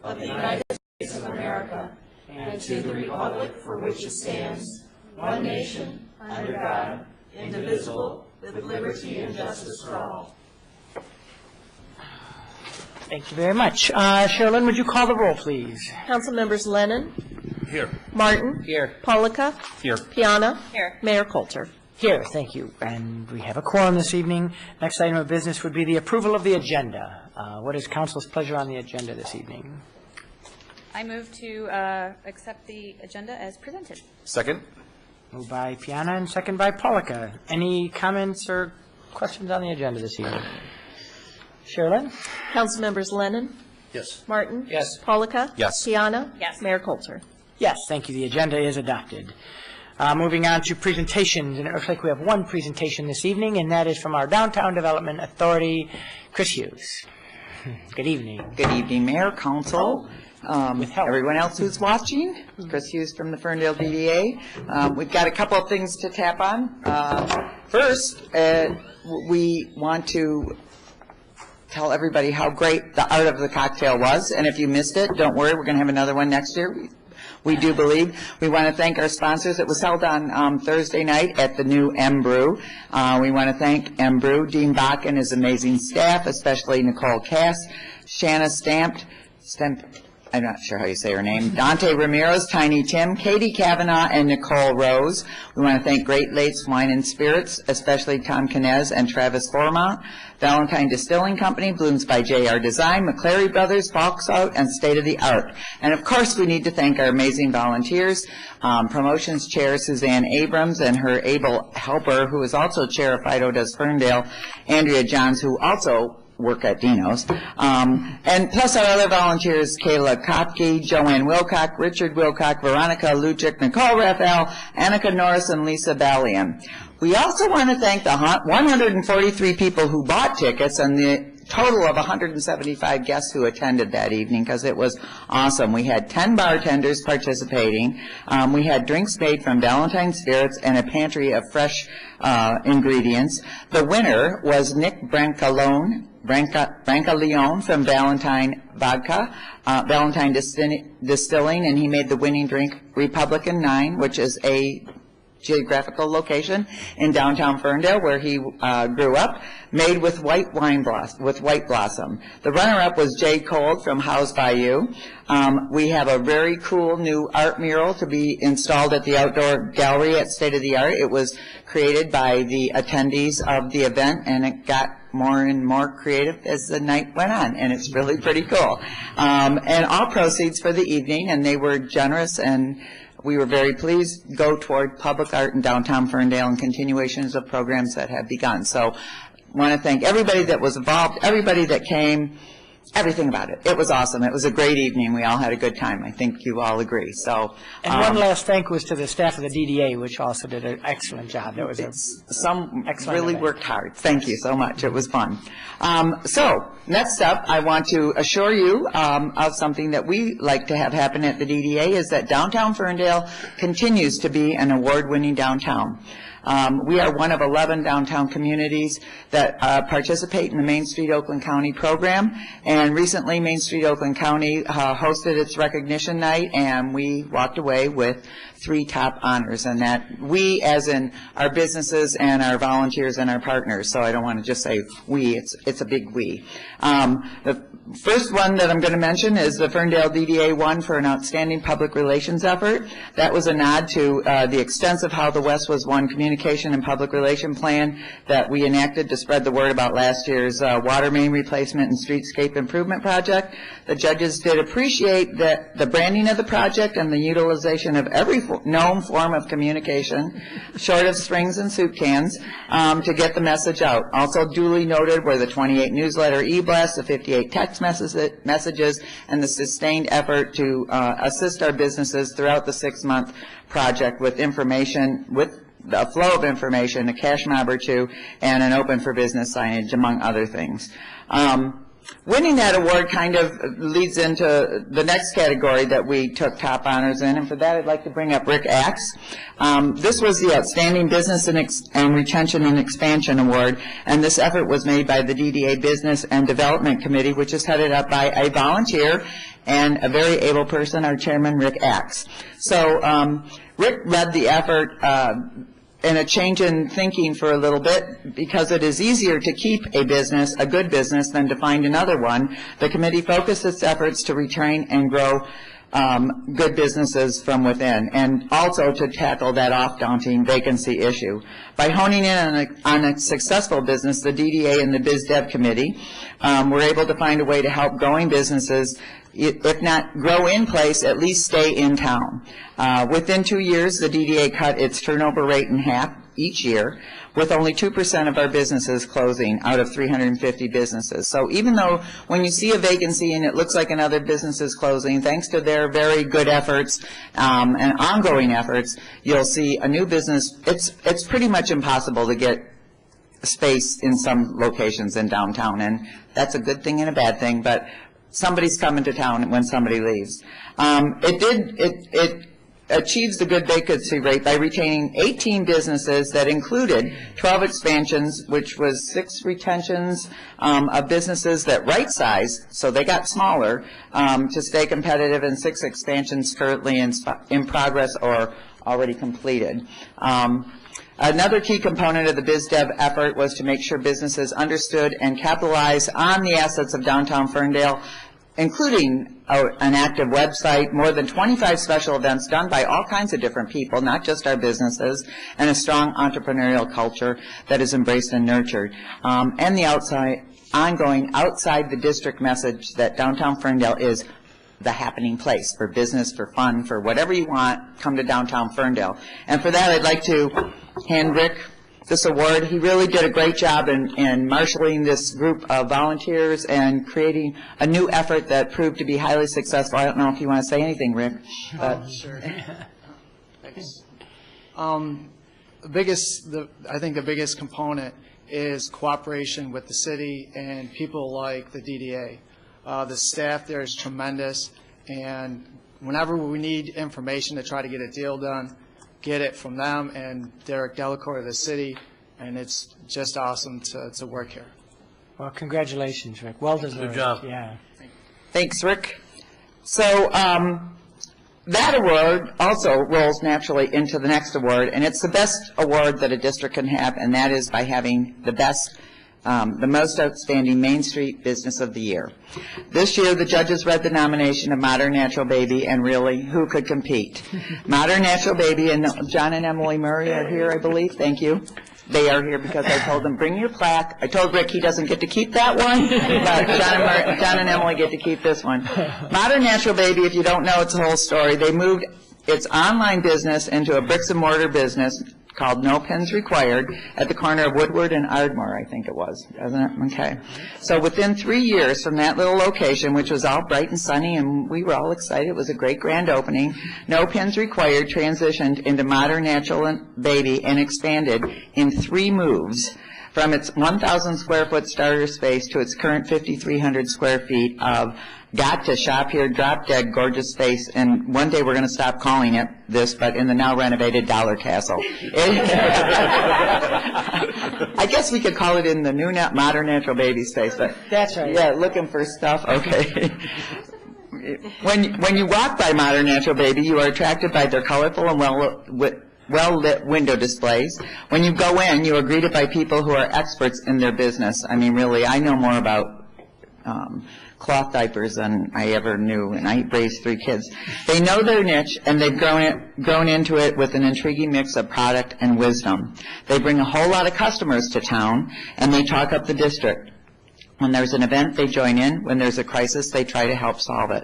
of the United States of America and to the republic for which it stands, one nation, under God, indivisible, with liberty and justice for all. Thank you very much. Sherilyn, would you call the roll, please? Council members Lennon. Here. Martin. Here. Polika. Here. Piana. Here. Mayor Coulter. Here, thank you. And we have a quorum this evening. Next item of business would be the approval of the agenda. What is council's pleasure on the agenda this evening? I move to accept the agenda as presented. Second. Moved by Piana and second by Polika. Any comments or questions on the agenda this evening? Sherilyn? Council members Lennon. Yes. Martin. Yes. Polika. Yes. Piana. Yes. Mayor Coulter. Yes, thank you. The agenda is adopted. Moving on to presentations, and it looks like we have one presentation this evening, and that is from our Downtown Development Authority, Chris Hughes. Good evening. Good evening, Mayor, Council, With help. everyone else who's watching. Chris Hughes from the Ferndale DDA. We've got a couple of things to tap on. First, we want to tell everybody how great the Art of the Cocktail was, and if you missed it, don't worry, we're going to have another one next year. We do believe. We want to thank our sponsors. It was held on Thursday night at the new M Brew. We want to thank M Brew, Dean Bach and his amazing staff, especially Nicole Cass, Shanna I'm not sure how you say her name, Dante Ramirez, Tiny Tim, Katie Kavanaugh, and Nicole Rose. We want to thank Great Lakes Wine and Spirits, especially Tom Kinez and Travis Formont, Valentine Distilling Company, Blooms by J.R. Design, McClary Brothers, Fox Out, and State of the Art. And of course, we need to thank our amazing volunteers, Promotions Chair Suzanne Abrams and her able helper, who is also Chair of Fido Does Ferndale, Andrea Johns, who also work at Dino's, and plus our other volunteers, Kayla Kopke, Joanne Wilcock, Richard Wilcock, Veronica Lucic, Nicole Raphael, Annika Norris, and Lisa Ballian. We also want to thank the 143 people who bought tickets and the total of 175 guests who attended that evening, because it was awesome. We had 10 bartenders participating. We had drinks made from Valentine Spirits and a pantry of fresh ingredients. The winner was Nick Brancaleone from Valentine Vodka, Valentine Distilling, and he made the winning drink Republican 9, which is a geographical location in downtown Ferndale where he grew up, made with white blossom. The runner-up was Jay Cold from House Bayou. We have a very cool new art mural to be installed at the outdoor gallery at State of the Art. It was created by the attendees of the event, and it got more and more creative as the night went on, and it's really pretty cool. And all proceeds for the evening, and they were generous, and we were very pleased, go toward public art in downtown Ferndale and continuations of programs that have begun. So I want to thank everybody that was involved, everybody that came, everything about it. It was awesome. It was a great evening. We all had a good time. I think you all agree. So, And one last thank was to the staff of the DDA, which also did an excellent job. That was some excellent really event. worked hard. Thank you so much. It was fun. So next up, I want to assure you of something that we like to have happen at the DDA, is that downtown Ferndale continues to be an award-winning downtown. We are one of 11 downtown communities that participate in the Main Street Oakland County program, and recently Main Street Oakland County hosted its recognition night, and we walked away with 3 top honors, and that we, as in our businesses and our volunteers and our partners, so I don't want to just say we, it's a big we. The first one that I'm going to mention is the Ferndale DDA won for an outstanding public relations effort. That was a nod to the extensive How the West Was Won communication and public relation plan that we enacted to spread the word about last year's water main replacement and streetscape improvement project. The judges did appreciate that the branding of the project and the utilization of every known form of communication, short of strings and soup cans, to get the message out. Also duly noted were the 28 newsletter e-blasts, the 58 text messages, and the sustained effort to assist our businesses throughout the 6-month project with information, with a flow of information, a cash mob or 2, and an open for business signage, among other things. Winning that award kind of leads into the next category that we took top honors in, and for that I'd like to bring up Rick Axe. This was the Outstanding Business and Retention and Expansion Award, and this effort was made by the DDA Business and Development Committee, which is headed up by a volunteer and a very able person, our chairman, Rick Axe. So Rick led the effort and a change in thinking for a little bit, because it is easier to keep a business, a good business, than to find another one. The committee focused its efforts to retrain and grow good businesses from within, and also to tackle that off-daunting vacancy issue. By honing in on a successful business, the DDA and the BizDev Committee were able to find a way to help growing businesses, if not grow in place, at least stay in town. Within 2 years, the DDA cut its turnover rate in half each year, with only 2% of our businesses closing out of 350 businesses. So even though when you see a vacancy and it looks like another business is closing, thanks to their very good efforts and ongoing efforts, you'll see a new business. It's pretty much impossible to get space in some locations in downtown, and that's a good thing and a bad thing, but somebody's coming to town when somebody leaves. It achieves the good vacancy rate by retaining 18 businesses that included 12 expansions, which was 6 retentions of businesses that right-sized, so they got smaller to stay competitive, and 6 expansions currently in progress or already completed. Another key component of the BizDev effort was to make sure businesses understood and capitalized on the assets of downtown Ferndale, including an active website, more than 25 special events done by all kinds of different people, not just our businesses, and a strong entrepreneurial culture that is embraced and nurtured. And the ongoing outside the district message that downtown Ferndale is the happening place for business, for fun, for whatever you want, come to downtown Ferndale. And for that, I'd like to hand Rick this award. He really did a great job in marshaling this group of volunteers and creating a new effort that proved to be highly successful. I don't know if you want to say anything, Rick. Sure. Thanks. I think the biggest component is cooperation with the city and people like the DDA. The staff there is tremendous, and whenever we need information to try to get a deal done, get it from them and Derek Delacour of the city, and it's just awesome to work here. Well, congratulations, Rick. Well deserved. Good job. Yeah. Thanks, Rick. So that award also rolls naturally into the next award, and it's the best award that a district can have, and that is by having the best, the most outstanding Main Street Business of the Year. This year, the judges read the nomination of Modern Natural Baby, and really, who could compete? Modern Natural Baby, and John and Emily Murray are here, I believe. Thank you. They are here because I told them, bring your plaque. I told Rick he doesn't get to keep that one, but John and Emily get to keep this one. Modern Natural Baby, if you don't know its whole story, they moved its online business into a bricks and mortar business called No Pins Required at the corner of Woodward and Ardmore, I think it was, doesn't it? Okay. So within 3 years from that little location, which was all bright and sunny, and we were all excited, it was a great grand opening, No Pins Required transitioned into Modern Natural Baby and expanded in 3 moves from its 1,000 square foot starter space to its current 5,300 square feet of got to shop here, drop dead, gorgeous space, and one day we're going to stop calling it this, but in the now renovated Dollar Castle. I guess we could call it in the new Modern Natural Baby space, but that's right. Yeah, looking for stuff. Okay. When you walk by Modern Natural Baby, you are attracted by their colorful and well-lit window displays. When you go in, you are greeted by people who are experts in their business. I mean, really, I know more about cloth diapers than I ever knew, and I raised 3 kids. They know their niche, and they've grown into it with an intriguing mix of product and wisdom. They bring a whole lot of customers to town, and they talk up the district. When there's an event, they join in. When there's a crisis, they try to help solve it.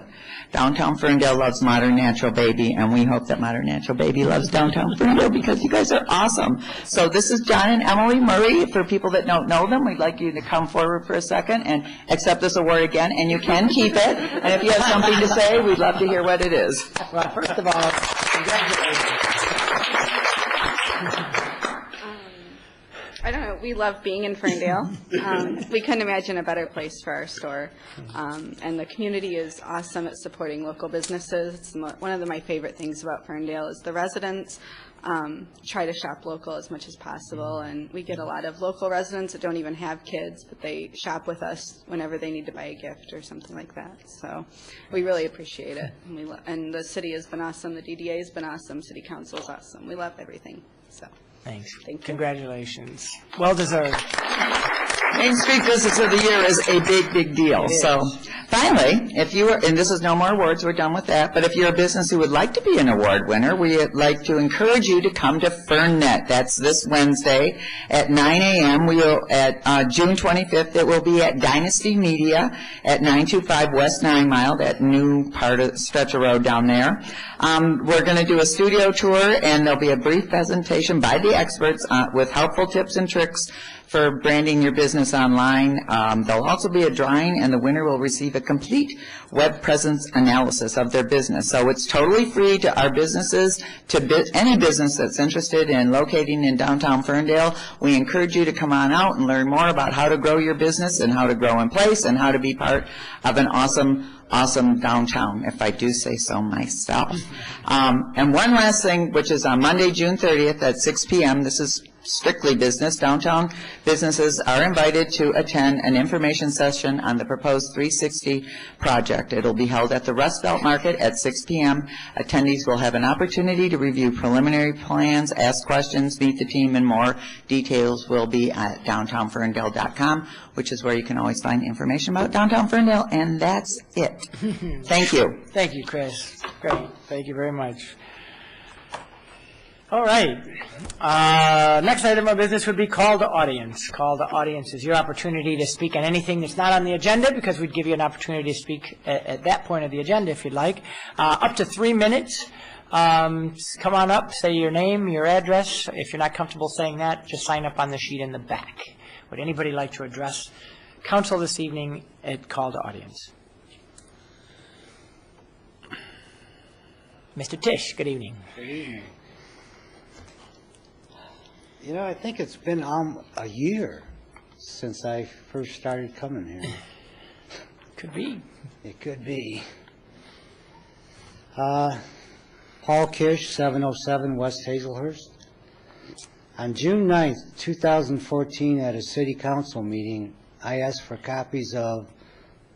Downtown Ferndale loves Modern Natural Baby, and we hope that Modern Natural Baby loves Downtown Ferndale because you guys are awesome. So this is John and Emily Murray. For people that don't know them, we'd like you to come forward for a second and accept this award again, and you can keep it. And if you have something to say, we'd love to hear what it is. Well, first of all, congratulations. I don't know. we love being in Ferndale. We couldn't imagine a better place for our store. And the community is awesome at supporting local businesses. It's one of my favorite things about Ferndale is the residents try to shop local as much as possible. And we get a lot of local residents that don't even have kids, but they shop with us whenever they need to buy a gift or something like that. So we really appreciate it. And the city has been awesome. The DDA has been awesome. City Council is awesome. We love everything. So. Thanks. Thank you. Congratulations. Well deserved. Main Street Business of the Year is a big, big deal. So finally, if you are, and this is no more awards, we're done with that, but if you're a business who would like to be an award winner, we'd like to encourage you to come to FernNet. That's this Wednesday at 9 a.m. We will, at June 25th, it will be at Dynasty Media at 925 West 9 Mile, that new part of stretch of road down there. We're going to do a studio tour, and there'll be a brief presentation by the experts with helpful tips and tricks for branding your business online. There'll also be a drawing, and the winner will receive a complete web presence analysis of their business. So it's totally free to our businesses, to any business that's interested in locating in downtown Ferndale. We encourage you to come on out and learn more about how to grow your business and how to grow in place and how to be part of an awesome downtown, if I do say so myself. And one last thing, which is on Monday, June 30th at 6 p.m., this is strictly business. Downtown businesses are invited to attend an information session on the proposed 360 project. It'll be held at the Rust Belt Market at 6 p.m. Attendees will have an opportunity to review preliminary plans, ask questions, meet the team, and more. Details will be at downtownferndale.com, which is where you can always find information about downtown Ferndale, and that's it. Thank you. Thank you, Chris. Great. Thank you very much. All right. Next item of business would be call to audience. Call to audience is your opportunity to speak on anything that's not on the agenda, because we'd give you an opportunity to speak at that point of the agenda if you'd like. Up to 3 minutes. Come on up, say your name, your address. If you're not comfortable saying that, just sign up on the sheet in the back. Would anybody like to address council this evening at call to audience? Mr. Tisch, good evening. Good evening. You know, I think it's been a year since I first started coming here. Could be. It could be. Paul Kish, 707 West Hazelhurst. On June 9th, 2014, at a city council meeting, I asked for copies of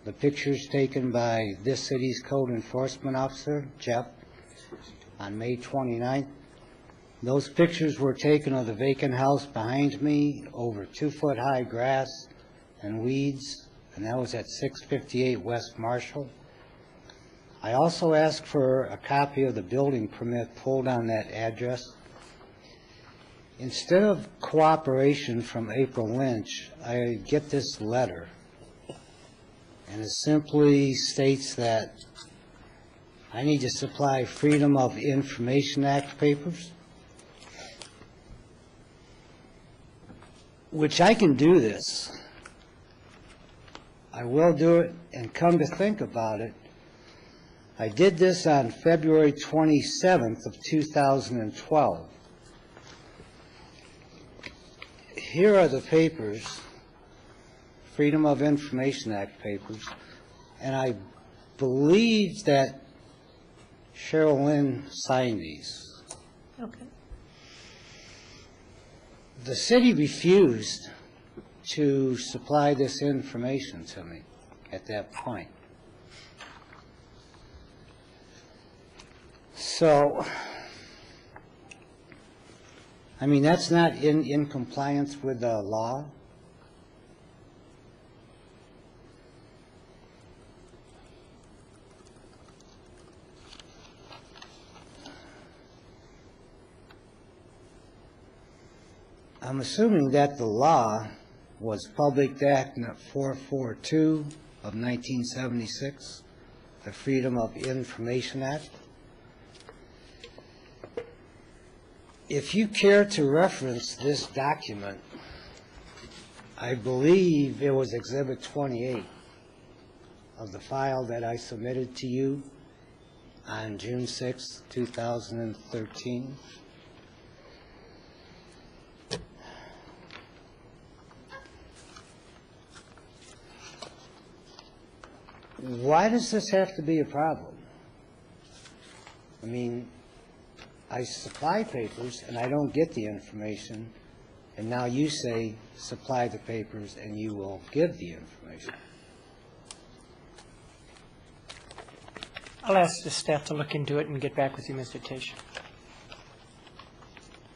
the pictures taken by this city's code enforcement officer, Jeff, on May 29th. Those pictures were taken of the vacant house behind me, over 2-foot-high grass and weeds, and that was at 658 West Marshall. I also asked for a copy of the building permit pulled on that address. Instead of cooperation from April Lynch, I get this letter, and it simply states that I need to supply Freedom of Information Act papers, which I can do this. I will do it, and come to think about it, I did this on February 27th of 2012. Here are the papers, Freedom of Information Act papers, and I believe that Cheryl Lynn signed these. Okay. The city refused to supply this information to me at that point. So, I mean, that's not in compliance with the law. I'm assuming that the law was Public Act 442 of 1976, the Freedom of Information Act. If you care to reference this document, I believe it was Exhibit 28 of the file that I submitted to you on June 6, 2013. why does this have to be a problem? I mean, I supply papers and I don't get the information, and now you say supply the papers and you will give the information. I'll ask the staff to look into it and get back with you, Mr. Tisch.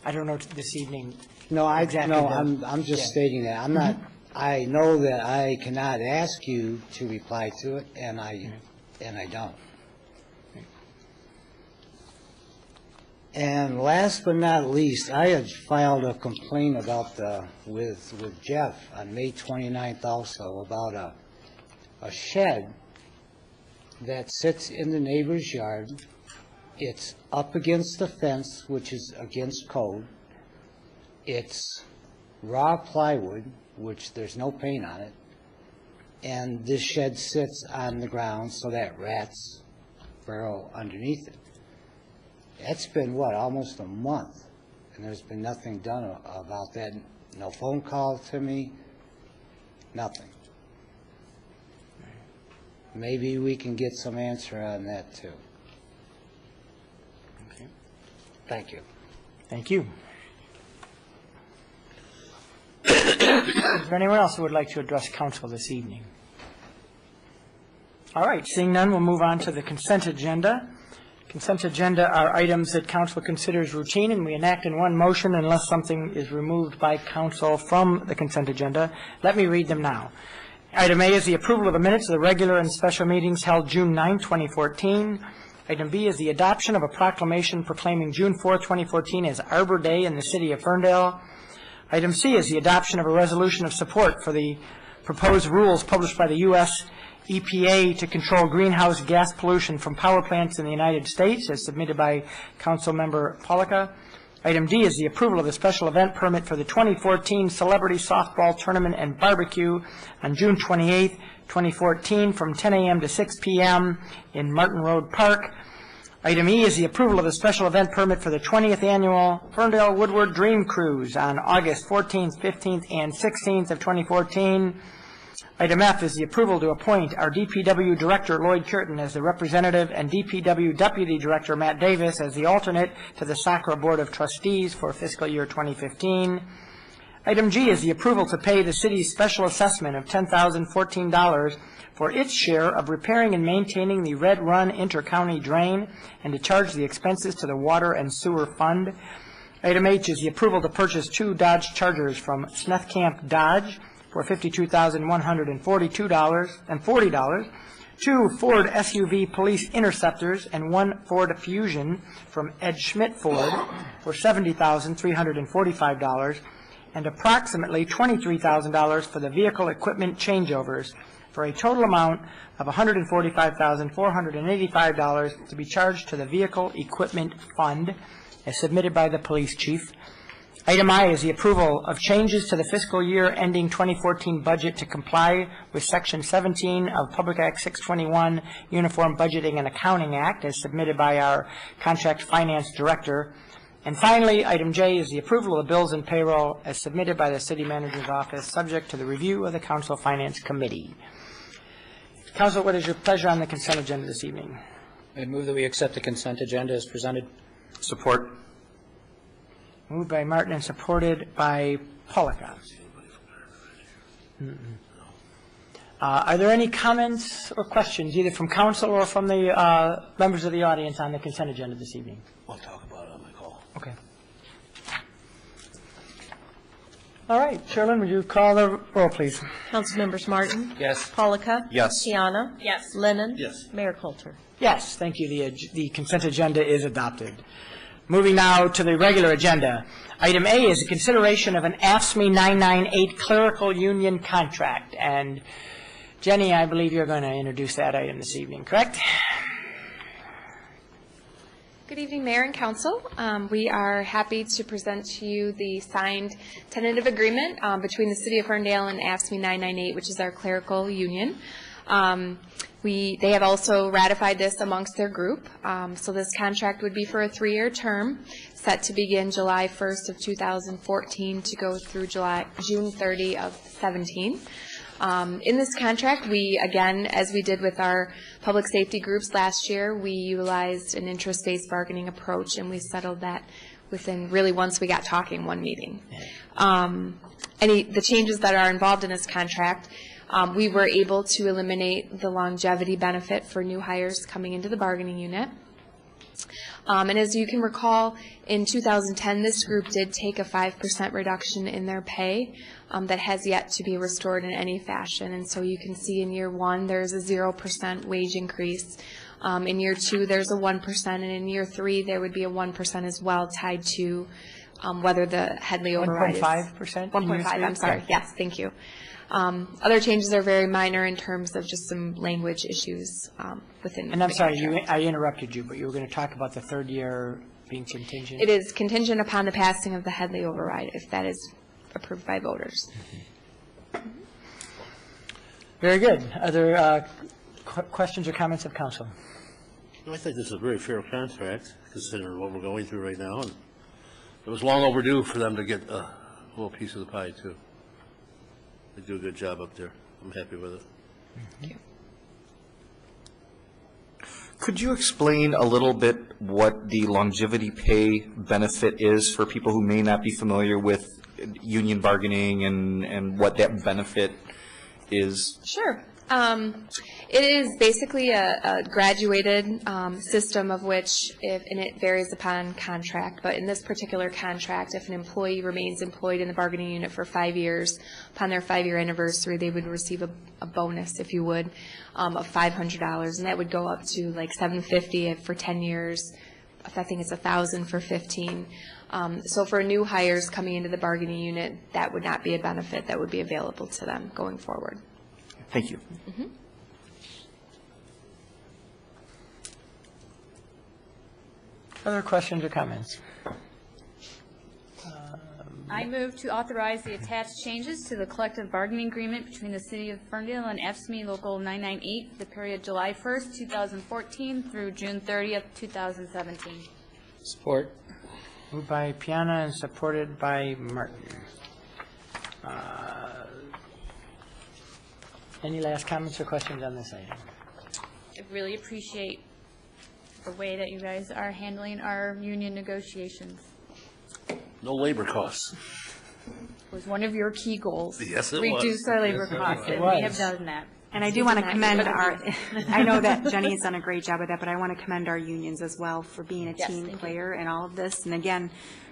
I don't know this evening. No, Exactly, I'm just stating that. I'm not, I know that I cannot ask you to reply to it, and I don't. And last but not least, I had filed a complaint about with Jeff on May 29th also about a shed that sits in the neighbor's yard. It's up against the fence, which is against code. It's raw plywood, which there's no paint on it. And this shed sits on the ground so that rats burrow underneath it. It's been, what, almost a month, and there's been nothing done about that. No phone call to me, nothing. Maybe we can get some answer on that, too. Okay. Thank you. Thank you. Is there anyone else who would like to address council this evening? All right, seeing none, we'll move on to the consent agenda. Consent agenda are items that council considers routine, and we enact in one motion unless something is removed by council from the consent agenda. Let me read them now. Item A is the approval of the minutes of the regular and special meetings held June 9, 2014. Item B is the adoption of a proclamation proclaiming June 4, 2014 as Arbor Day in the city of Ferndale. Item C is the adoption of a resolution of support for the proposed rules published by the U.S. EPA to control greenhouse gas pollution from power plants in the United States, as submitted by Councilmember Polika. Item D is the approval of the special event permit for the 2014 Celebrity Softball Tournament and Barbecue on June 28, 2014, from 10 a.m. to 6 p.m. in Martin Road Park. Item E is the approval of the special event permit for the 20th annual Ferndale Woodward Dream Cruise on August 14th, 15th, and 16th of 2014. Item F is the approval to appoint our DPW Director, Lloyd Curtin, as the representative, and DPW Deputy Director, Matt Davis, as the alternate to the SACRA Board of Trustees for fiscal year 2015. Item G is the approval to pay the city's special assessment of $10,014 for its share of repairing and maintaining the Red Run Intercounty Drain, and to charge the expenses to the Water and Sewer Fund. Item H is the approval to purchase 2 Dodge Chargers from Smethcamp Dodge for $52,142.40, 2 Ford SUV Police Interceptors, and 1 Ford Fusion from Ed Schmidt Ford for $70,345, and approximately $23,000 for the vehicle equipment changeovers, for a total amount of $145,485 to be charged to the Vehicle Equipment Fund, as submitted by the police chief. Item I is the approval of changes to the fiscal year ending 2014 budget to comply with Section 17 of Public Act 621, Uniform Budgeting and Accounting Act, as submitted by our Contract Finance Director. And finally, item J is the approval of the bills and payroll as submitted by the City Manager's Office, subject to the review of the Council Finance Committee. Council, what is your pleasure on the consent agenda this evening? I move that we accept the consent agenda as presented. Support. Moved by Martin and supported by Polika. Are there any comments or questions, either from council or from the members of the audience, on the consent agenda this evening? I'll talk about it on my call. Okay. All right, Sherlyn, would you call the roll, please? Councilmembers Martin? Yes. Polika? Yes. Tiana? Yes. Lennon? Yes. Mayor Coulter? Yes, thank you. The consent agenda is adopted. Moving now to the regular agenda. Item A is a consideration of an AFSCME 998 clerical union contract. And Jenny, I believe you're going to introduce that item this evening, correct? Good evening, Mayor and Council. We are happy to present to you the signed tentative agreement between the City of Ferndale and AFSCME 998, which is our clerical union. They have also ratified this amongst their group. So this contract would be for a 3-year term, set to begin July 1st of 2014 to go through June 30 of 17. In this contract, we, again, as we did with our public safety groups last year, we utilized an interest-based bargaining approach, and we settled that within, really, once we got talking, one meeting. The changes that are involved in this contract, we were able to eliminate the longevity benefit for new hires coming into the bargaining unit. And as you can recall, in 2010, this group did take a 5% reduction in their pay that has yet to be restored in any fashion. And so you can see in year 1, there's a 0% wage increase. In year 2, there's a 1%, and in year 3, there would be a 1% as well, tied to whether the Headley override is 1.5%? 1.5, I'm sorry. Yes, thank you. Other changes are very minor in terms of just some language issues within. And I'm the sorry, contract. I interrupted you, but you were going to talk about the third year being contingent. It is contingent upon the passing of the Headley override, if that is approved by voters. Very good. Other questions or comments of council? I think this is a very fair contract, considering what we're going through right now. And it was long overdue for them to get a little piece of the pie, too. They do a good job up there. I'm happy with it. Thank you. Could you explain a little bit what the longevity pay benefit is for people who may not be familiar with union bargaining and what that benefit is? Sure. It is basically a graduated system of which, and it varies upon contract, but in this particular contract, if an employee remains employed in the bargaining unit for 5 years, upon their 5-year anniversary, they would receive a bonus, if you would, of $500, and that would go up to like $750 for 10 years. I think it's $1,000 for 15. So for new hires coming into the bargaining unit, that would not be a benefit that would be available to them going forward. Thank you. Mm-hmm. Other questions or comments? I move to authorize the attached changes to the collective bargaining agreement between the City of Ferndale and AFSCME Local 998 for the period July 1st, 2014 through June 30th, 2017. Support. Moved by Piana and supported by Martin. Any last comments or questions on this item? I really appreciate the way that you guys are handling our union negotiations. No labor costs. It was one of your key goals. Yes, it was. Reduce our labor costs, and we have done that. And I do want to commend I know that Jenny has done a great job with that, but I want to commend our unions as well for being a team player in all of this. And again,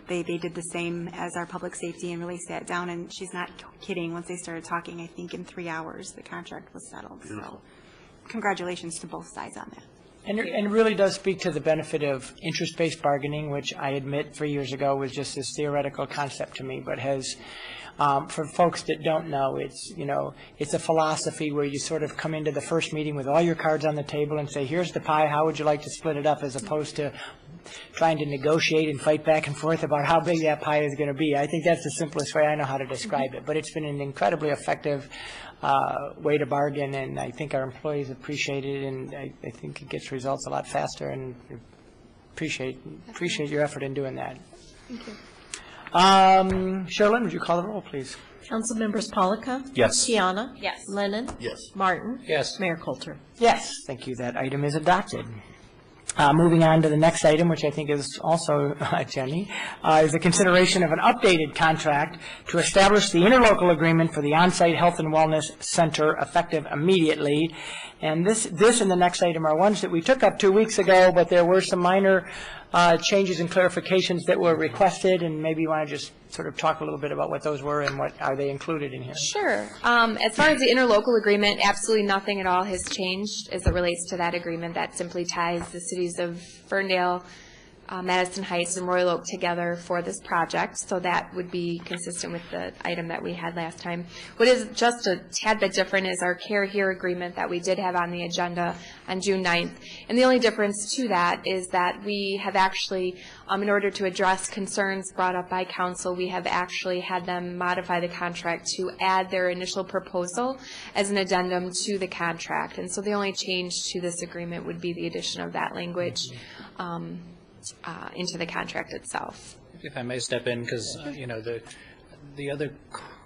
they did the same as our public safety and really sat down, and she's not kidding. Once they started talking, I think in 3 hours, the contract was settled. So congratulations to both sides on that. And it really does speak to the benefit of interest-based bargaining, which I admit 3 years ago was just this theoretical concept to me, but has, for folks that don't know, it's a philosophy where you sort of come into the first meeting with all your cards on the table and say, here's the pie, how would you like to split it up, as opposed to trying to negotiate and fight back and forth about how big that pie is going to be. I think that's the simplest way I know how to describe it, but it's been an incredibly effective way to bargain, and I think our employees appreciate it, and I think it gets results a lot faster, and appreciate your effort in doing that. Thank you. Sherlyn, would you call the roll, please? Council members Polika? Yes. Piana? Yes. Lennon? Yes. Martin? Yes. Mayor Coulter? Yes, thank you. That item is adopted. Moving on to the next item, which I think is also, Jenny, is the consideration of an updated contract to establish the interlocal agreement for the on-site health and wellness center effective immediately. And this and the next item are ones that we took up 2 weeks ago, but there were some minor changes and clarifications that were requested, and maybe you want to just sort of talk a little bit about what those were and what are they included in here. Sure. As far as the interlocal agreement, absolutely nothing at all has changed as it relates to that agreement. That simply ties the cities of Ferndale, Madison Heights, and Royal Oak together for this project, so that would be consistent with the item that we had last time. What is just a tad bit different is our Care Here agreement that we did have on the agenda on June 9th. And the only difference to that is that we have actually, in order to address concerns brought up by council, we have actually had them modify the contract to add their initial proposal as an addendum to the contract. And so the only change to this agreement would be the addition of that language into the contract itself. If I may step in, because, the other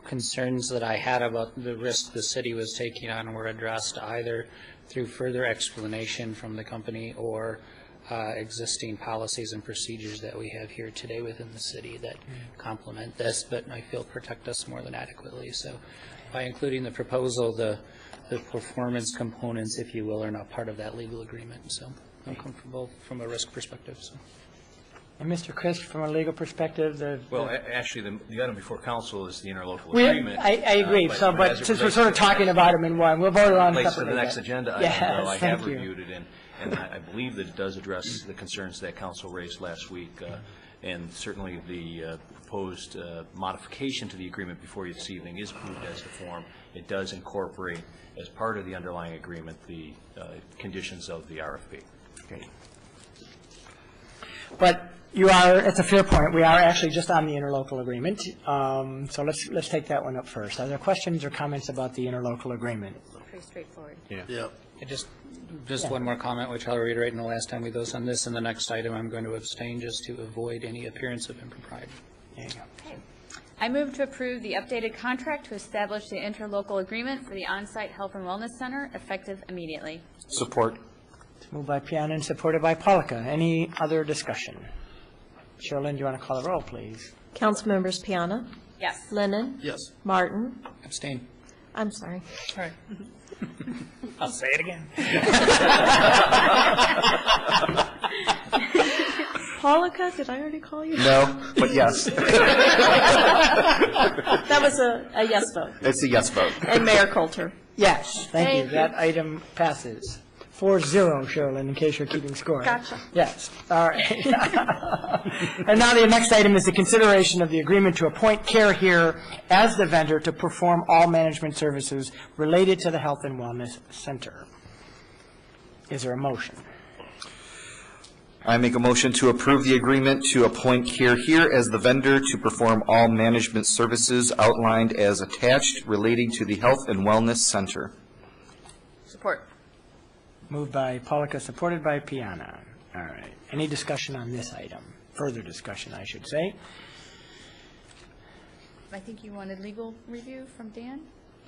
concerns that I had about the risk the city was taking on were addressed either through further explanation from the company or existing policies and procedures that we have here today within the city that complement this, but I feel protect us more than adequately. So by including the proposal, the performance components, if you will, are not part of that legal agreement. So I'm comfortable from a risk perspective. So. And Mr. Chris, from a legal perspective, actually, the item before council is the interlocal I agreement. agree. But since we're sort of talking about them in one, we'll vote on it. separately. To the next agenda item, Yes, though, I thank have you. reviewed it, and I believe that it does address the concerns that council raised last week, and certainly the proposed modification to the agreement before you this evening is approved as the form. It does incorporate, as part of the underlying agreement, the conditions of the RFP. Great. But you are, it's a fair point, we are actually just on the interlocal agreement. So let's take that one up first. Are there questions or comments about the interlocal agreement? Pretty straightforward. Yeah. Just one more comment, which I'll reiterate in the last time we vote on this. In the next item, I'm going to abstain just to avoid any appearance of impropriety. There you go. Okay. I move to approve the updated contract to establish the interlocal agreement for the on-site health and wellness center effective immediately. Support. It's moved by Piana and supported by Polika. Any other discussion? Sherilyn, do you want to call the roll, please? Councilmembers Piana, Yes. Lennon, Yes. Martin. Abstain. I'm sorry. All right. I'll say it again. Polika, did I already call you? No, but yes. That was a yes vote. It's a yes vote. And Mayor Coulter. Yes, thank you. Thank That you. item passes. 4-0, Sherilyn, in case you're keeping score. Gotcha. Yes, all right. And now the next item is the consideration of the agreement to appoint Care Here as the vendor to perform all management services related to the Health and Wellness Center. Is there a motion? I make a motion to approve the agreement to appoint Care Here as the vendor to perform all management services outlined as attached relating to the Health and Wellness Center. Support. Moved by Polika, supported by Piana. All right. Any discussion on this item? Further discussion, I should say. I think you wanted legal review from Dan?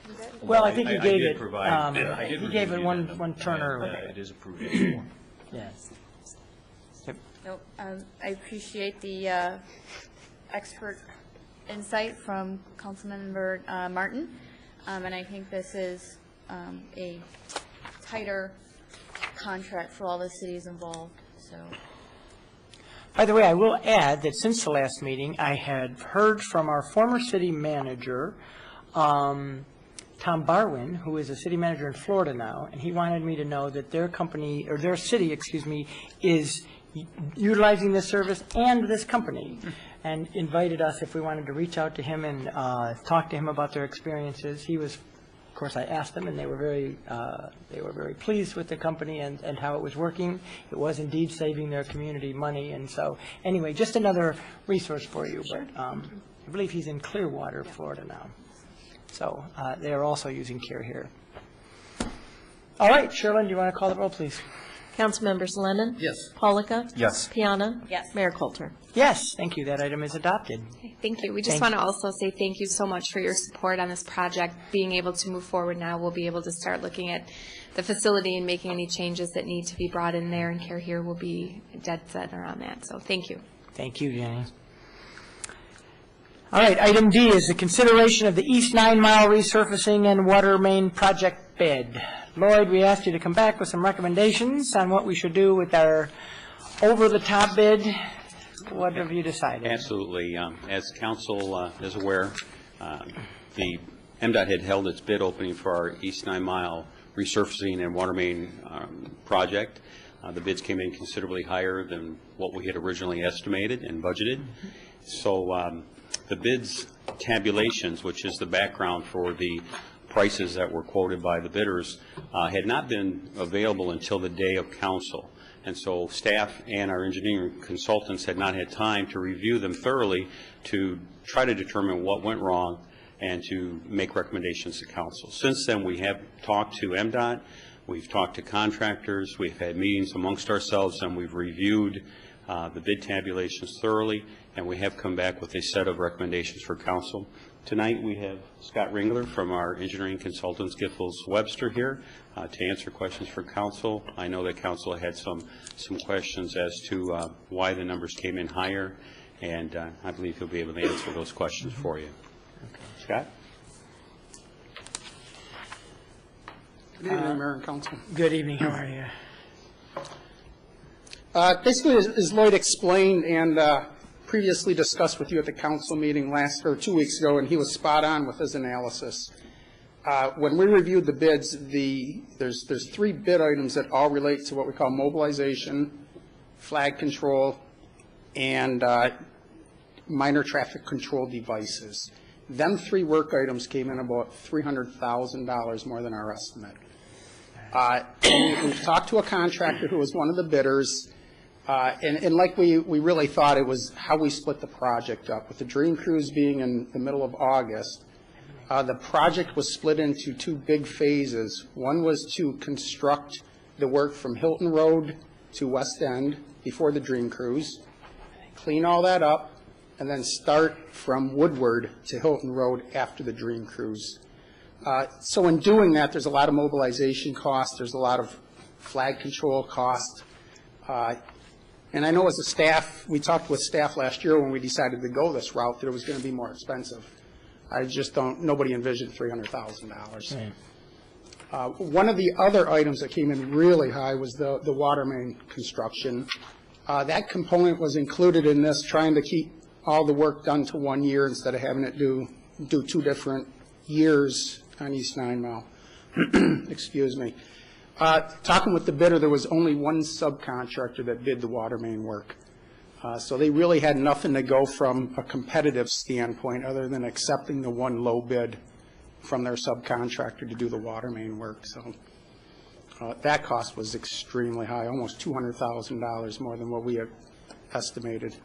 Is that- Well, I think you gave did it, provide- I did he gave it review the one turn early. It is approved as a form. Yes. Nope. I appreciate the expert insight from Councilmember Martin, and I think this is a tighter contract for all the cities involved, so. By the way, I will add that since the last meeting, I had heard from our former city manager, Tom Barwin, who is a city manager in Florida now, and he wanted me to know that their company, or their city, excuse me, is utilizing this service and this company, and invited us if we wanted to reach out to him and talk to him about their experiences. He was, of course, I asked them, and they were very pleased with the company and how it was working. It was indeed saving their community money, and so, anyway, just another resource for you. But I believe he's in Clearwater, Florida now. So they are also using Care Here. All right, Sherilyn, do you want to call the roll, please? Councilmembers Lennon, Yes. Polika. Yes. Piana. Yes. Mayor Coulter. Yes, thank you. That item is adopted. Thank you. We just Thank want to also say thank you so much for your support on this project. Being able to move forward now, we'll be able to start looking at the facility and making any changes that need to be brought in there, and Care Here will be dead set around that. So thank you. Thank you, Jenny. All right, item D is the consideration of the East 9 Mile resurfacing and water main project bid. Lloyd, we asked you to come back with some recommendations on what we should do with our over-the-top bid. What have you decided? Absolutely. As council is aware, the MDOT had held its bid opening for our East 9 Mile resurfacing and water main project. The bids came in considerably higher than what we had originally estimated and budgeted. So the bids tabulations, which is the background for the prices that were quoted by the bidders, had not been available until the day of council. And so staff and our engineering consultants had not had time to review them thoroughly to try to determine what went wrong and to make recommendations to council. Since then, we have talked to MDOT, we've talked to contractors, we've had meetings amongst ourselves, and we've reviewed the bid tabulations thoroughly, and we have come back with a set of recommendations for council Tonight, we have Scott Ringler from our engineering consultants, Giffords Webster, here to answer questions for council. I know that council had some questions as to why the numbers came in higher, and I believe he'll be able to answer those questions for you. Scott? Good evening, Mayor and Council. Good evening. How are you? Basically, as Lloyd explained and previously discussed with you at the council meeting 2 weeks ago, and he was spot on with his analysis. When we reviewed the bids, there's 3 bid items that all relate to what we call mobilization, flag control, and minor traffic control devices. Them 3 work items came in about $300,000 more than our estimate. We've talked to a contractor who was one of the bidders, and like we really thought, it was how we split the project up. With the Dream Cruise being in the middle of August, the project was split into 2 big phases. One was to construct the work from Hilton Road to West End before the Dream Cruise, clean all that up, and then start from Woodward to Hilton Road after the Dream Cruise. So in doing that, there's a lot of mobilization costs, there's a lot of flag control costs. And I know as a staff, we talked with staff last year when we decided to go this route that it was going to be more expensive. I just nobody envisioned $300,000. Right. One of the other items that came in really high was the water main construction. That component was included in this, trying to keep all the work done to 1 year instead of having it do 2 different years on East 9 Mile. Excuse me. Talking with the bidder, there was only 1 subcontractor that bid the water main work. So they really had nothing to go from a competitive standpoint other than accepting the 1 low bid from their subcontractor to do the water main work. So that cost was extremely high, almost $200,000 more than what we had estimated.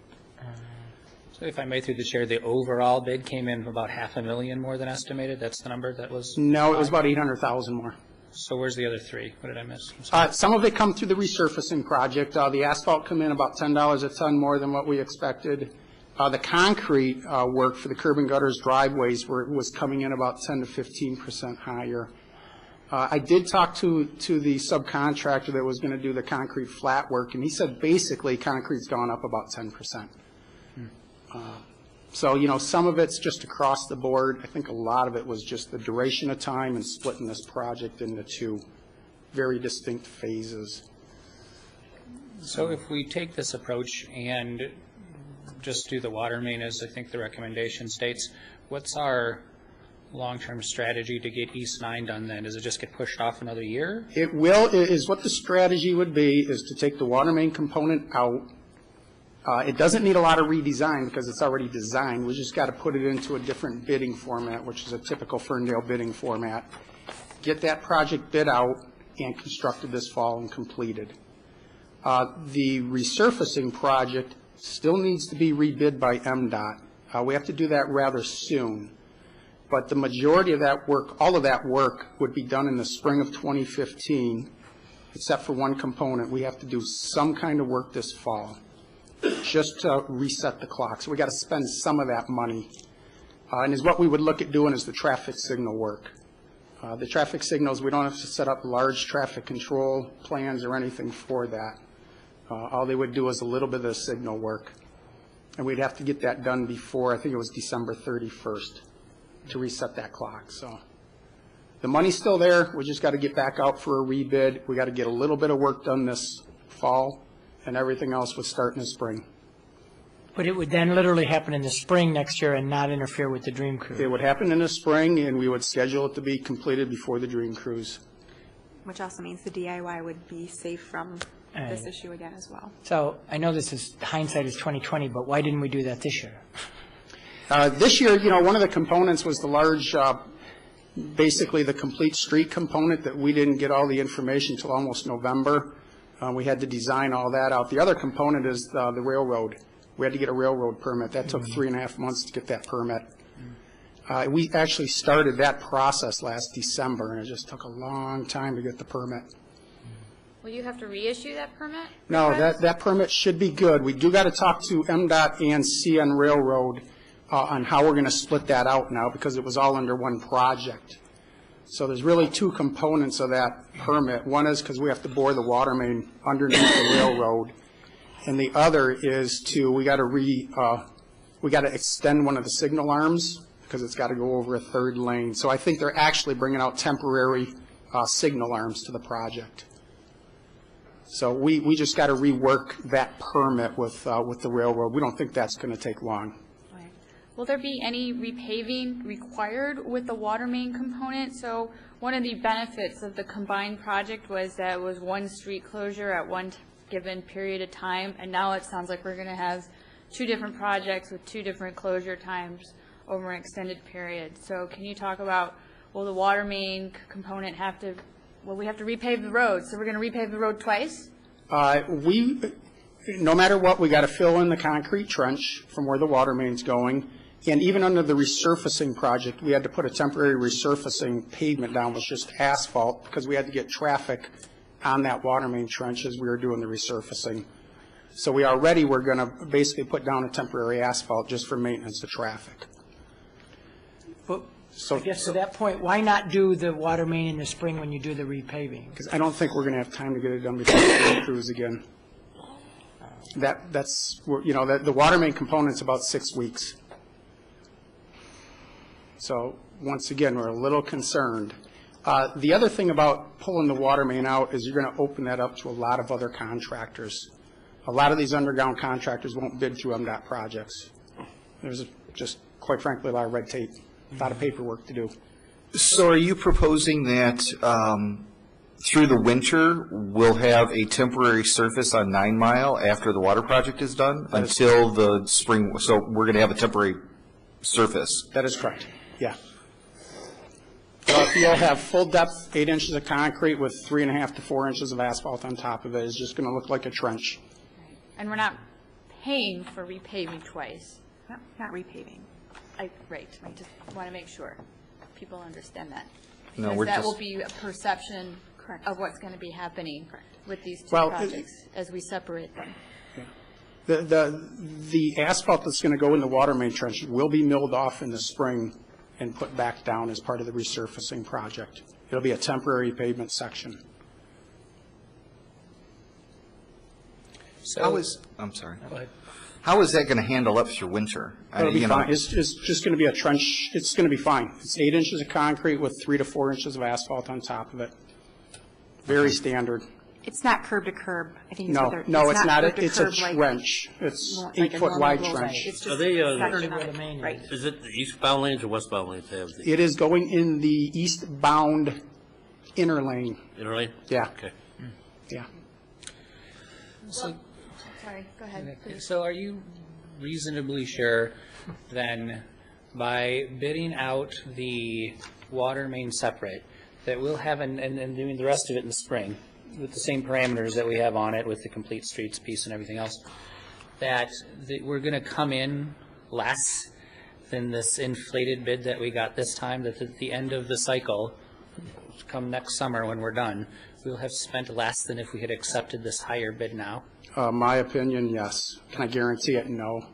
So if I may through the chair, the overall bid came in about $500,000 more than estimated? That's the number that was? No, it was about $800,000 more. So where's the other 3? What did I miss? Some of it come through the resurfacing project. The asphalt come in about $10 a ton more than what we expected. The concrete work for the curb and gutters, driveways was coming in about 10 to 15% higher. I did talk to the subcontractor that was going to do the concrete flat work, and he said basically concrete's gone up about 10%. So, you know, some of it's just across the board. I think a lot of it was just the duration of time and splitting this project into 2 very distinct phases. So if we take this approach and just do the water main, as I think the recommendation states, what's our long-term strategy to get East 9 done then? Does it just get pushed off another year? It will, is what the strategy would be, is to take the water main component out. It doesn't need a lot of redesign because it's already designed. We just got to put it into a different bidding format, which is a typical Ferndale bidding format. Get that project bid out and constructed this fall and completed. The resurfacing project still needs to be rebid by MDOT. We have to do that rather soon. But the majority of that work, all of that work, would be done in the spring of 2015, except for 1 component. We have to do some kind of work this fall, just to reset the clock. So we got to spend some of that money. And is what we would look at doing is the traffic signal work. The traffic signals, we don't have to set up large traffic control plans or anything for that. All they would do is a little bit of the signal work. And we'd have to get that done before, I think it was December 31st, to reset that clock. So the money's still there. We just got to get back out for a rebid. We got to get a little bit of work done this fall, and everything else would start in the spring. But it would then literally happen in the spring next year and not interfere with the Dream Cruise? It would happen in the spring, and we would schedule it to be completed before the Dream Cruise. Which also means the DIY would be safe from this issue again as well. So I know this is, hindsight is 2020, but why didn't we do that this year? This year, you know, one of the components was the large, basically the complete street component that we didn't get all the information until almost November. We had to design all that out. The other component is the railroad. We had to get a railroad permit. That took 3.5 months to get that permit. We actually started that process last December, and it just took a long time to get the permit. Will you have to reissue that permit? No, that permit should be good. We do got to talk to MDOT and CN Railroad on how we're going to split that out now, because it was all under one project. So there's really two components of that permit. One is because we have to bore the water main underneath the railroad, and the other is we got to extend one of the signal arms because it's got to go over a third lane. So I think they're actually bringing out temporary signal arms to the project. So we just got to rework that permit with the railroad. We don't think that's going to take long. Will there be any repaving required with the water main component? So one of the benefits of the combined project was that it was one street closure at one given period of time, and now it sounds like we're going to have two different projects with two different closure times over an extended period. So can you talk about, will the water main component we have to repave the road, so we're going to repave the road twice? No matter what, we got to fill in the concrete trench from where the water main's going. And even under the resurfacing project, we had to put a temporary resurfacing pavement down with just asphalt because we had to get traffic on that water main trench as we were doing the resurfacing. So we're going to basically put down a temporary asphalt just for maintenance of traffic. So I guess to that point, why not do the water main in the spring when you do the repaving? Because I don't think we're going to have time to get it done before the cruise again. The water main component's about 6 weeks. So once again, we're a little concerned. The other thing about pulling the water main out is you're going to open that up to a lot of other contractors. A lot of these underground contractors won't bid through MDOT projects. There's just, quite frankly, a lot of red tape, a lot of paperwork to do. So are you proposing that through the winter, we'll have a temporary surface on 9 Mile after the water project is done until the spring? So we're going to have a temporary surface? That is correct, yeah. So you'll have full depth, 8 inches of concrete with 3.5 to 4 inches of asphalt on top of it. It's just going to look like a trench. And we're not paying for repaving twice. Not repaving. Right, I just want to make sure people understand that. No, Because we're that just- will be a perception of what's going to be happening with these two Well, projects as we separate them. The asphalt that's going to go in the water main trench will be milled off in the spring and put back down as part of the resurfacing project. It'll be a temporary pavement section. I'm sorry. Go ahead. How is that going to handle up through winter? It'll be fine. It's just going to be a trench. It's going to be fine. It's 8 inches of concrete with 3 to 4 inches of asphalt on top of it. Very standard. It's not curb to curb. I think No, it's not. curb to It's a curb like- trench. It's like a 8-foot wide normal road. trench. It's just Are they, section of it. Right. is it the eastbound lanes or westbound lanes they have? The It is going in the eastbound inner lane. inner lane? Yeah. Okay. Yeah. Sorry, go ahead, please. So are you reasonably sure then, by bidding out the water main separate, that we'll have, and doing the rest of it in the spring, with the same parameters that we have on it, with the complete streets piece and everything else, that we're going to come in less than this inflated bid that we got this time, that at the end of the cycle, come next summer when we're done, we'll have spent less than if we had accepted this higher bid now? My opinion, yes. Can I guarantee it? No.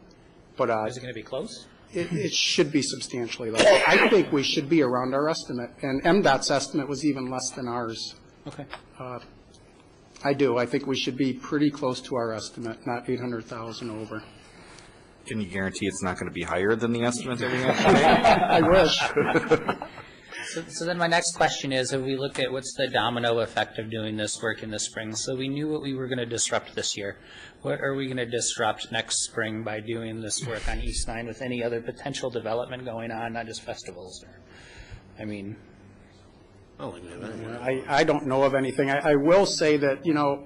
But Is it going to be close? it should be substantially less. I think we should be around our estimate, and MDOT's estimate was even less than ours. Okay. I do. I think we should be pretty close to our estimate, not 800,000 over. Can you guarantee it's not going to be higher than the estimate that we have? I wish. So then my next question is, if we look at what's the domino effect of doing this work in the spring? So we knew what we were going to disrupt this year. What are we going to disrupt next spring by doing this work on East 9 with any other potential development going on, not just festivals? I mean... I don't know of anything. I will say that,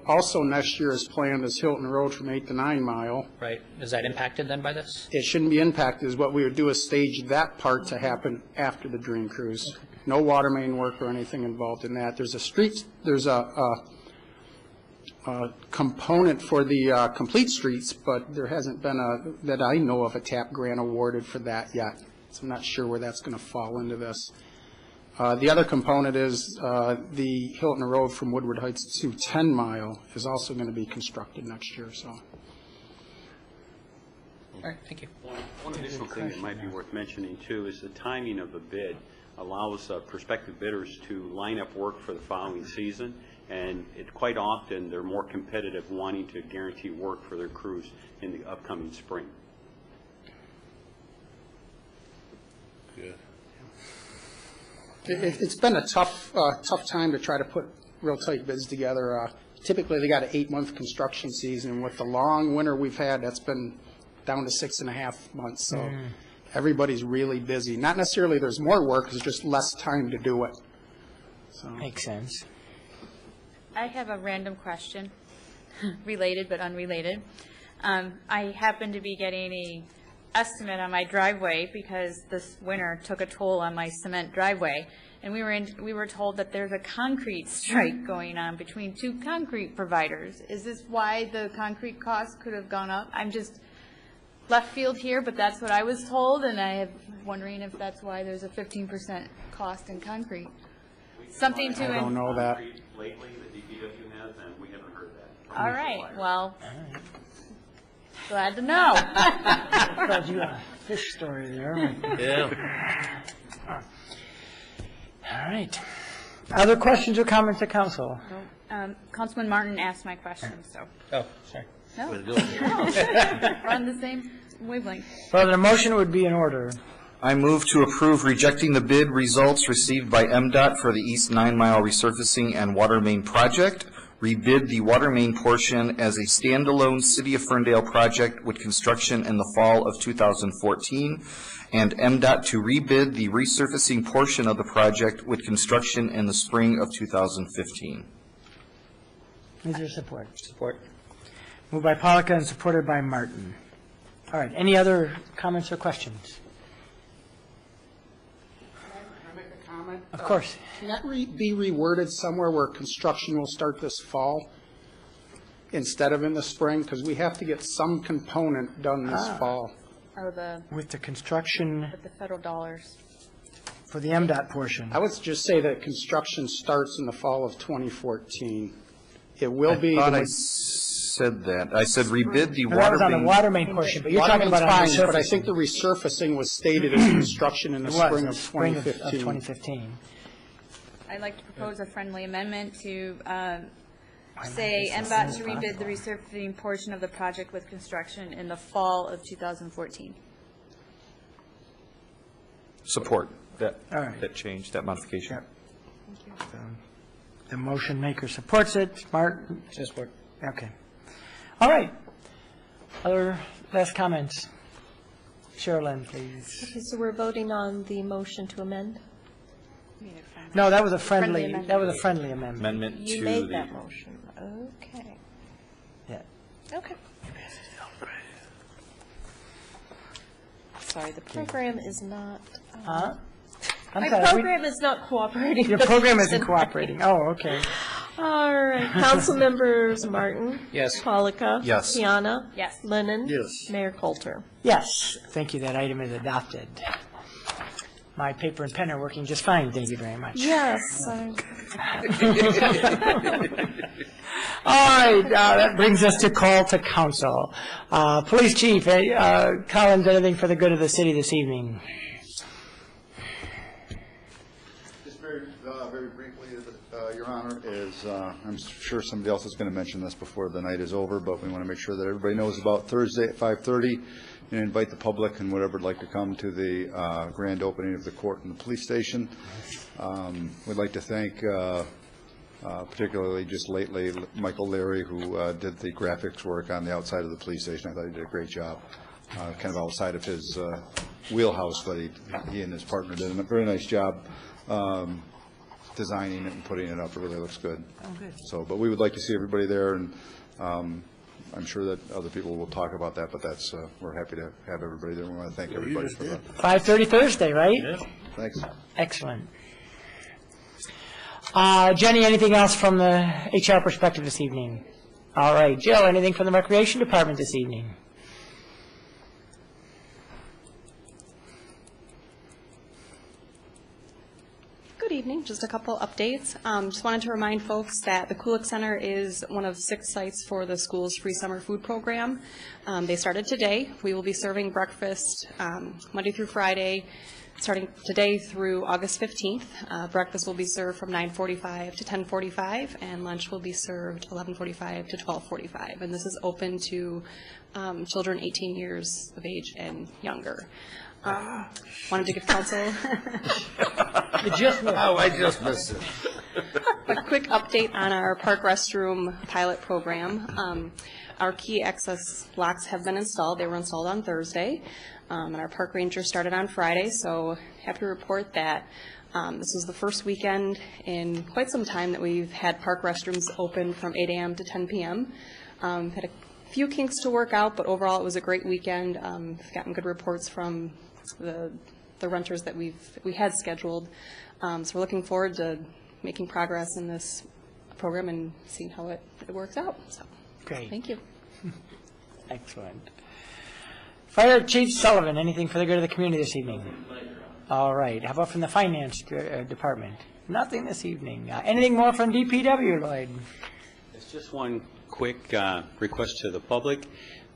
also next year is planned is Hilton Road from 8 to 9 Mile. Right. Is that impacted then by this? It shouldn't be impacted. Is what we would do is stage that part to happen after the Dream Cruise. Okay. No water main work or anything involved in that. There's a component for the complete streets, but there hasn't been that I know of, a TAP grant awarded for that yet. So I'm not sure where that's going to fall into this. The other component is the Hilton Road from Woodward Heights to 10 Mile is also going to be constructed next year. So All right, thank you. One additional thing that might be worth mentioning, too, is the timing of the bid allows prospective bidders to line up work for the following season, and quite often, they're more competitive wanting to guarantee work for their crews in the upcoming spring. Good. It's been a tough time to try to put real tight bids together. Typically, they got an 8-month construction season, and with the long winter we've had, that's been down to 6.5 months. So everybody's really busy. Not necessarily there's more work, it's just less time to do it. So. Makes sense. I have a random question, related but unrelated. I happen to be getting a estimate on my driveway because this winter took a toll on my cement driveway, and we were told that there's a concrete strike going on between 2 concrete providers. Is this why the concrete cost could have gone up? I'm just left field here, but that's what I was told, and I am wondering if that's why there's a 15% cost in concrete. Something to. I don't know that. Lately, the DPW has, and we haven't heard that. All right. Well, glad to know. Glad you got a fish story there. Yeah. All right. Other questions or comments to council? Councilman Martin asked my question, so. Oh, sorry. No. Way to go. We're on the same wavelength. Well, the motion would be in order. I move to approve rejecting the bid results received by MDOT for the East 9 Mile resurfacing and water main project, rebid the water main portion as a standalone City of Ferndale project with construction in the fall of 2014, and MDOT to rebid the resurfacing portion of the project with construction in the spring of 2015. Is there support? Support. Moved by Polika and supported by Martin. All right. Any other comments or questions? Can I make a comment? Of course. Can that be reworded somewhere where construction will start this fall instead of in the spring? Because we have to get some component done this fall. Oh, With the construction with the federal dollars. for the MDOT portion. I would just say that construction starts in the fall of 2014. It will be. I thought I said that. I said rebid the That water was on the main. water main portion, but you're Water talking main's about on the fine, but I resurfacing. think the resurfacing was stated as construction in the It was, spring in of spring 2015. 2015. I'd like to propose a friendly amendment to say MDOT to rebid the resurfacing portion of the project with construction in the fall of 2014. Support that, All right. that change, that modification. The motion maker supports it. Martin? Support. Okay. All right. Other last comments? Sherilyn, please. Okay, so we're voting on the motion to amend? No, that was a friendly, amendment. that was a friendly amendment. Amendment You to made the. that motion. Okay. Yeah. Okay. Sorry, the program is not. Huh? I'm My sorry, we- program is not cooperating. Your with program me isn't tonight. cooperating. Oh, okay. All right. Council members Martin? Yes. Polika? Yes. Piana? Yes. Lennon? Yes. Mayor Coulter? Yes, thank you. That item is adopted. My paper and pen are working just fine. Thank you very much. Yes. All right, that brings us to call to council. Police Chief, Collins, anything for the good of the city this evening? Just very briefly, Your Honor, is I'm sure somebody else is going to mention this before the night is over, but we want to make sure that everybody knows about Thursday at 5:30 and invite the public and whatever would like to come to the grand opening of the court and the police station. We'd like to thank particularly just lately Michael Leary, who did the graphics work on the outside of the police station. I thought he did a great job, kind of outside of his wheelhouse, but he and his partner did a very nice job designing it and putting it up. It really looks good. Oh, good. So, but we would like to see everybody there, and I'm sure that other people will talk about that, but that's, we're happy to have everybody there. We want to thank everybody for that. 5:30 Thursday, right? Yeah. Thanks. Excellent. Jenny, anything else from the HR perspective this evening? All right. Jill, anything from the Recreation Department this evening? Good evening. Just a couple updates. Just wanted to remind folks that the Kulik Center is one of 6 sites for the school's free summer food program. They started today. We will be serving breakfast Monday through Friday, starting today through August 15th. Breakfast will be served from 9:45 to 10:45, and lunch will be served 11:45 to 12:45. And this is open to children 18 years of age and younger. Wanted to give council I just missed it. a quick update on our park restroom pilot program. Our key access locks have been installed. They were installed on Thursday, and our park ranger started on Friday. So happy to report that this was the first weekend in quite some time that we've had park restrooms open from 8 a.m. to 10 p.m. Had a few kinks to work out, but overall it was a great weekend. We've gotten good reports from the renters that we had scheduled. So we're looking forward to making progress in this program and seeing how it works out. So, great. Thank you. Excellent. Fire Chief Sullivan, anything for the good of the community this evening? All right. How about from the Finance Department? Nothing this evening. Anything more from DPW, Lloyd? It's just one quick request to the public.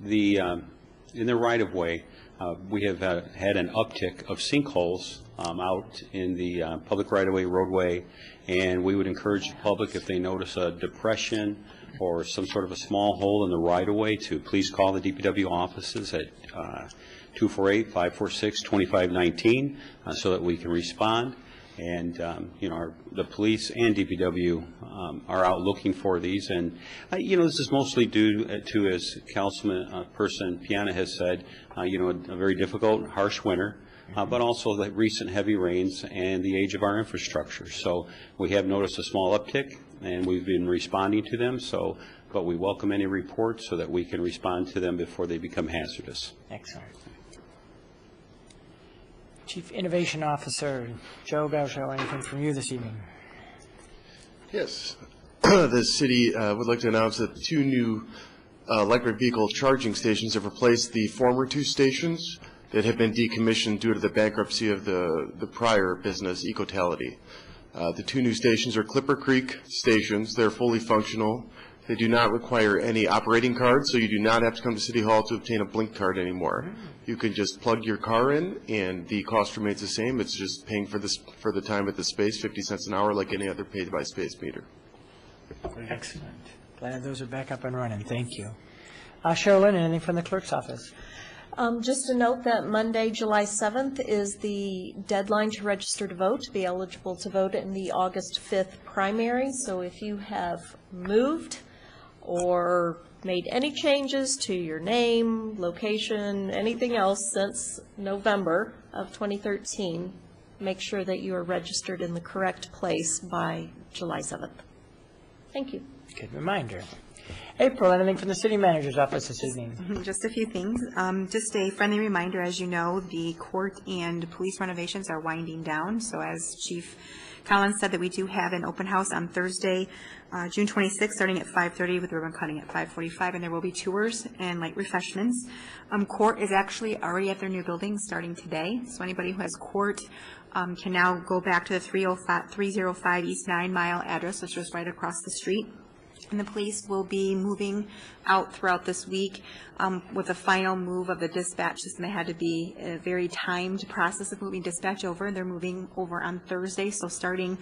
In the right-of-way, we have had an uptick of sinkholes out in the public right-of-way roadway, and we would encourage the public, if they notice a depression or some sort of a small hole in the right-of-way, to please call the DPW offices at 248-546-2519 so that we can respond. And, the police and DPW are out looking for these. And, this is mostly due to, as Councilperson Piana has said, a very difficult, harsh winter, but also the recent heavy rains and the age of our infrastructure. So we have noticed a small uptick, and we've been responding to them. But we welcome any reports so that we can respond to them before they become hazardous. Excellent. Chief Innovation Officer Joe Belcho, anything from you this evening? Yes. The city would like to announce that 2 new electric vehicle charging stations have replaced the former 2 stations that have been decommissioned due to the bankruptcy of the prior business, Ecotality. The 2 new stations are Clipper Creek stations. They're fully functional. They do not require any operating cards, so you do not have to come to City Hall to obtain a Blink card anymore. You can just plug your car in, and the cost remains the same. It's just paying for the time at the space, 50 cents an hour, like any other paid-by-space meter. Excellent. Glad those are back up and running. Thank you. Sherilyn, anything from the clerk's office? Just to note that Monday, July 7th is the deadline to register to vote, to be eligible to vote in the August 5th primary. So if you have moved or made any changes to your name, location, anything else since November of 2013, make sure that you are registered in the correct place by July 7th. Thank you. Good reminder. April, anything from the city manager's office this evening? Just a few things. Just a friendly reminder, as you know, the court and police renovations are winding down. So as Chief Collins said, that we do have an open house on Thursday, June 26th, starting at 5:30 with ribbon cutting at 5:45, and there will be tours and light refreshments. Court is actually already at their new building starting today. So anybody who has court can now go back to the 305 East 9 Mile address, which is right across the street. And the police will be moving out throughout this week with a final move of the dispatch system. It had to be a very timed process of moving dispatch over. They're moving over on Thursday, so starting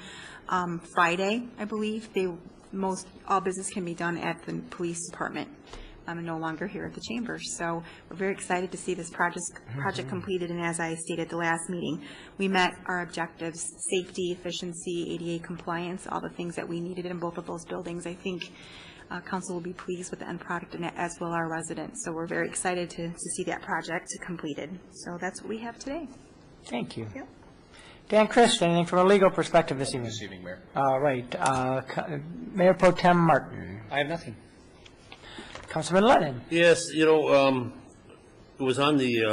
Friday, I believe, all business can be done at the police department. No longer here at the chambers. So we're very excited to see this project completed, and as I stated at the last meeting, we met our objectives: safety, efficiency, ADA compliance, all the things that we needed in both of those buildings. I think council will be pleased with the end product, and as will our residents. So we're very excited to see that project completed. So that's what we have today. Thank you. Yep. Dan Christ, anything from a legal perspective this evening? This evening, Mayor. All right. Mayor Pro Tem Martin. I have nothing. Councilman Lennon. Yes, it was on the,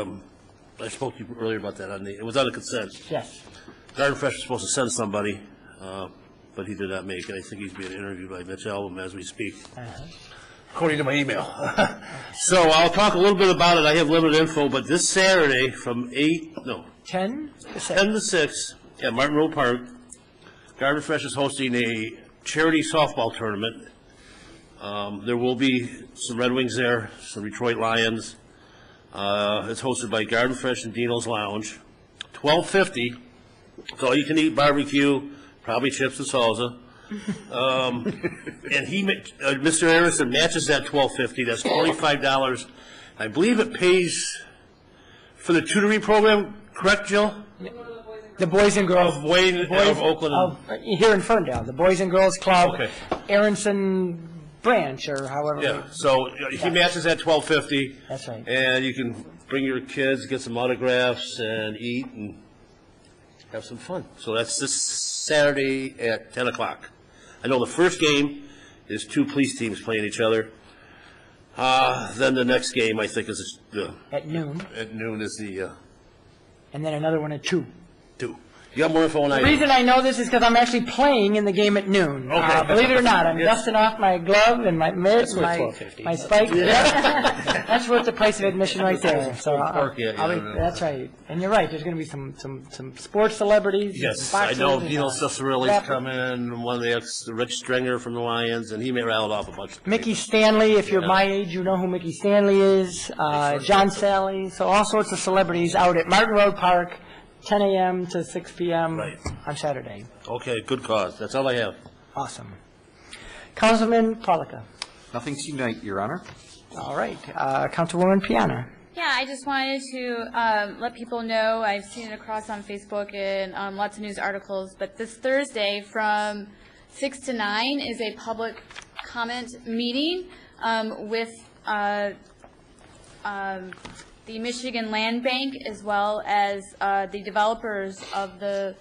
I spoke to you earlier about that, it was on the consent. Yes. Garden Fresh was supposed to send somebody, but he did not make it. I think he's being interviewed by Mitch Album as we speak, according to my email. So I'll talk a little bit about it. I have limited info, but this Saturday from 10 to 6 at Martin Road Park, Garden Fresh is hosting a charity softball tournament. There will be some Red Wings there, some Detroit Lions. It's hosted by Garden Fresh and Dino's Lounge. $12.50. It's all you can eat barbecue, probably chips and salsa. And Mr. Anderson matches that $12.50. That's $25. I believe it pays for the tutoring program, correct, Jill? The Boys and Girls. Of Oakland. Here in Ferndale, the Boys and Girls Club, Okay. Aronson Branch, or however. Yeah, so he matches at $12.50. That's right. And you can bring your kids, get some autographs, and eat and have some fun. So that's this Saturday at 10 o'clock. I know the first game is 2 police teams playing each other. Then the next game, I think, is At noon. At noon is the And then another one at 2. 2. You got more info on that? The reason I know this is because I'm actually playing in the game at noon. Okay. Believe it or not, I'm Yes. dusting off my glove and my mitt, That's worth my $12.50. spikes. Yeah. That's worth the price of admission right there. So Pork, yeah, I'll be, yeah. that's right. And you're right. There's going to be some sports celebrities. Yes, some I boxers, know and, Dino Cicerelli's rapper. coming, one of the Rich Stringer from the Lions, and he may rattle off a bunch of Mickey Stanley, if you're Yeah. my age, you know who Mickey Stanley is. John Sally. So all sorts of celebrities out at Martin Road Park, 10 a.m. to 6 p.m. on Saturday. Okay, good cause. That's all I have. Awesome. Councilman Polika. Nothing tonight, Your Honor. All right. Councilwoman Piana. Yeah, I just wanted to let people know, I've seen it across on Facebook and lots of news articles, but this Thursday from 6 to 9 is a public comment meeting with the Michigan Land Bank, as well as the developers of the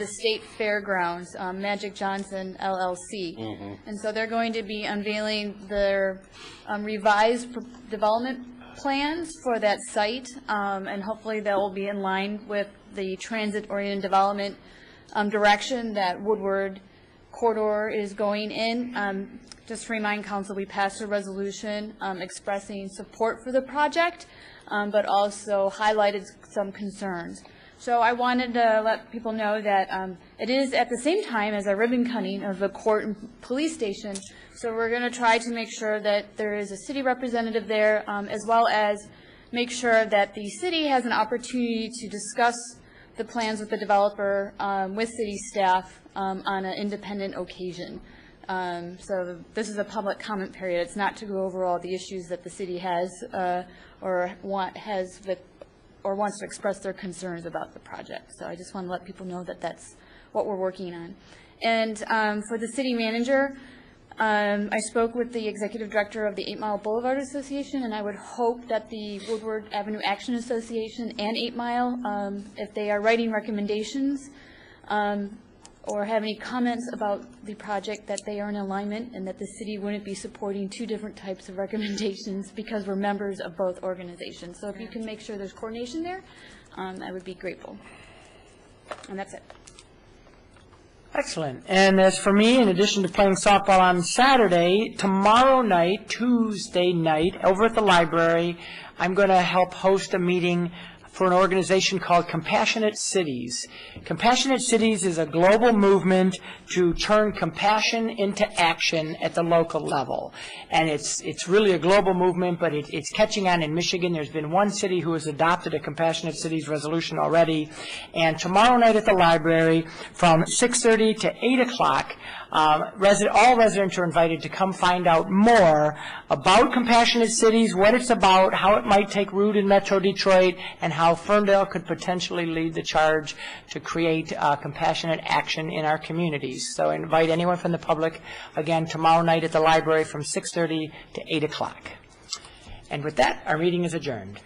state fairgrounds, Magic Johnson LLC. And so they're going to be unveiling their revised development plans for that site, and hopefully that will be in line with the transit-oriented development direction that Woodward Corridor is going in. Just to remind council, we passed a resolution expressing support for the project, but also highlighted some concerns. So I wanted to let people know that it is at the same time as a ribbon cutting of the court and police station. So we're going to try to make sure that there is a city representative there, as well as make sure that the city has an opportunity to discuss the plans with the developer, with city staff on an independent occasion. So this is a public comment period. It's not to go over all the issues that the city has or wants to express their concerns about the project. So I just want to let people know that that's what we're working on. And for the city manager, I spoke with the executive director of the 8 Mile Boulevard Association, and I would hope that the Woodward Avenue Action Association and 8 Mile, if they are writing recommendations or have any comments about the project, that they are in alignment and that the city wouldn't be supporting 2 different types of recommendations because we're members of both organizations. So if you can make sure there's coordination there, I would be grateful. And that's it. Excellent. And as for me, in addition to playing softball on Saturday, tomorrow night, Tuesday night, over at the library, I'm going to help host a meeting for an organization called Compassionate Cities. Compassionate Cities is a global movement to turn compassion into action at the local level. And it's really a global movement, but it's catching on in Michigan. There's been one city who has adopted a Compassionate Cities resolution already. And tomorrow night at the library, from 6:30 to 8 o'clock, all residents are invited to come find out more about Compassionate Cities, what it's about, how it might take root in Metro Detroit, and how Ferndale could potentially lead the charge to create compassionate action in our communities. So I invite anyone from the public, again, tomorrow night at the library from 6:30 to 8 o'clock. And with that, our meeting is adjourned.